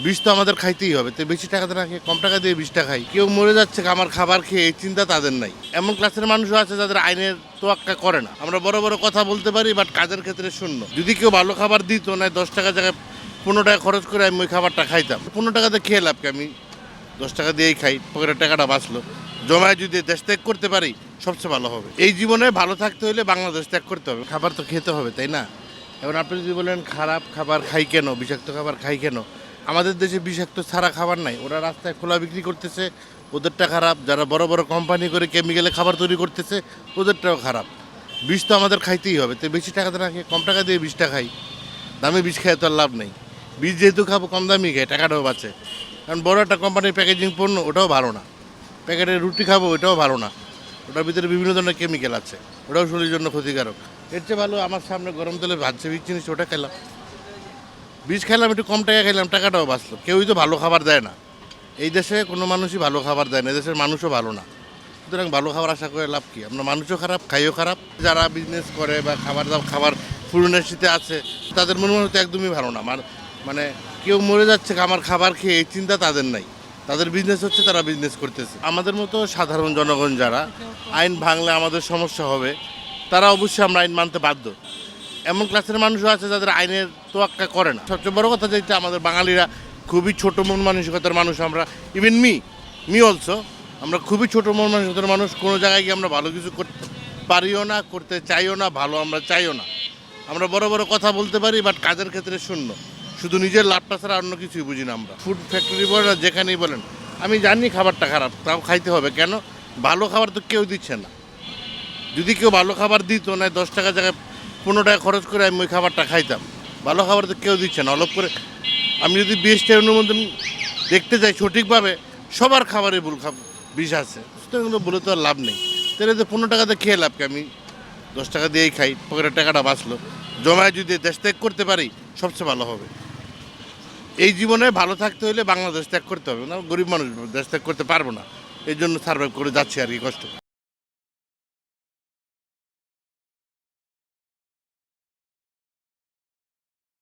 বিষ তো আমাদের খাইতেই হবে, তো বেশি টাকা দিয়ে না খেয়ে কম টাকা দিয়ে বিষটা খাই। কেউ মরে যাচ্ছে আমার খাবার খেয়ে, এই চিন্তা তাদের নাই। এমন ক্লাসের মানুষও আছে যাদের আইনের তোয়াক্কা করে না। আমরা বড় বড় কথা বলতে পারি, বাট কাজের ক্ষেত্রে শূন্য। যদি কেউ ভালো খাবার দিত না, 10 টাকা জায়গায় 15 টাকা খরচ করে আমি ওই খাবারটা খাইতাম। 15 টাকাতে খেয়ে লাভ কি, আমি 10 টাকা দিয়েই খাই, পকেটের টাকাটা বাঁচলো। জমায় যদি দেশ ত্যাগ করতে পারি সবচেয়ে ভালো হবে। এই জীবনে ভালো থাকতে হলে বাংলাদেশ ত্যাগ করতে হবে, খাবার তো খেতে হবে, তাই না? এখন আপনি যদি বলেন খারাপ খাবার খাই কেন, বিষাক্ত খাবার খাই কেন, আমাদের দেশে বিষাক্ত ছাড়া খাবার নাই। ওরা রাস্তায় খোলা বিক্রি করতেছে, ওদেরটা খারাপ। যারা বড় বড় কোম্পানি করে কেমিক্যালে খাবার তৈরি করতেছে, ওদেরটাও খারাপ। বিষ তো আমাদের খাইতেই হবে, তো বেশি টাকা দিয়ে না খেয়ে কম টাকা দিয়ে বিষটা খাই। দামি বিষ খাই তো আর লাভ নেই। বীজ যেহেতু খাবো কম দামি খাই, টাকাটাও বাঁচে। কারণ বড় একটা কোম্পানির প্যাকেজিং পণ্য, ওটাও ভালো না। প্যাকেটের রুটি খাবো, ওটাও ভালো না। ওটার ভিতরে বিভিন্ন ধরনের কেমিক্যাল আছে, ওটাও শরীরের জন্য ক্ষতিকারক। এর চেয়ে ভালো আমার সামনে গরম তেলে ভাজছে বীজ জিনিস, ওটা খেলাম। বীজ খেলাম, একটু কম টাকা খেলাম, টাকাটাও বাঁচলো। কেউই তো ভালো খাবার দেয় না। এই দেশে কোনো মানুষই ভালো খাবার দেয় না, এদেশের মানুষও ভালো না। সুতরাং ভালো খাবার আশা করে লাভ কি? আমরা মানুষও খারাপ, খাইও খারাপ। যারা বিজনেস করে বা খাবার ফুড ইন্ডাস্ট্রিতে আছে, তাদের মনে তো একদমই ভালো না। মানে কেউ মরে যাচ্ছে আমার খাবার খেয়ে, এই চিন্তা তাদের নাই। তাদের বিজনেস হচ্ছে, তারা বিজনেস করতেছে। আমাদের মতো সাধারণ জনগণ যারা আইন ভাঙলে আমাদের সমস্যা হবে, তারা অবশ্যই আমরা আইন মানতে বাধ্য। এমন ক্লাসের মানুষও আছে যাদের আইনের তোয়াক্কা করে না। সবচেয়ে বড় কথা যেটা, আমাদের বাঙালিরা খুবই ছোট মন মানসিকতার মানুষ। আমরা ইভেন মি অলসো, আমরা খুবই ছোট মন মানসিকতার মানুষ। কোনো জায়গায় গিয়ে আমরা ভালো কিছু করতে পারিও না, করতে চাইও না, ভালো আমরা চাইও না। আমরা বড় বড় কথা বলতে পারি, বাট কাজের ক্ষেত্রে শূন্য। শুধু নিজের লাভটা ছাড়া অন্য কিছুই বুঝি না আমরা। ফুড ফ্যাক্টরি বলেন আর যেখানেই বলেন, আমি জানি খাবারটা খারাপ, তাও খাইতে হবে। কেন? ভালো খাবার তো কেউ দিচ্ছে না। যদি কেউ ভালো খাবার দিত না, 10 টাকা জায়গায় 15 টাকা খরচ করে আমি ওই খাবারটা খাইতাম। ভালো খাবার তো কেউ দিচ্ছে না। অলপ করে আমি যদি 20টা অনুমোদন দেখতে যাই সঠিকভাবে, সবার খাবারে বিষ আছে। সুতরাং বলে তো আর লাভ নেই। তাহলে তো 15 টাকাতে খেয়ে লাভ কি, আমি 10 টাকা দিয়েই খাই, পকেটের টাকাটা বাঁচলো। জমায় যদি দেশ ত্যাগ করতে পারি সবচেয়ে ভালো হবে। এই জীবনে ভালো থাকতে হলে বাংলাদেশ ত্যাগ করতে হবে না, গরিব মানুষ দেশ ত্যাগ করতে পারবো না। এই জন্য সার্ভাইভ করে যাচ্ছি আর কি, কষ্ট।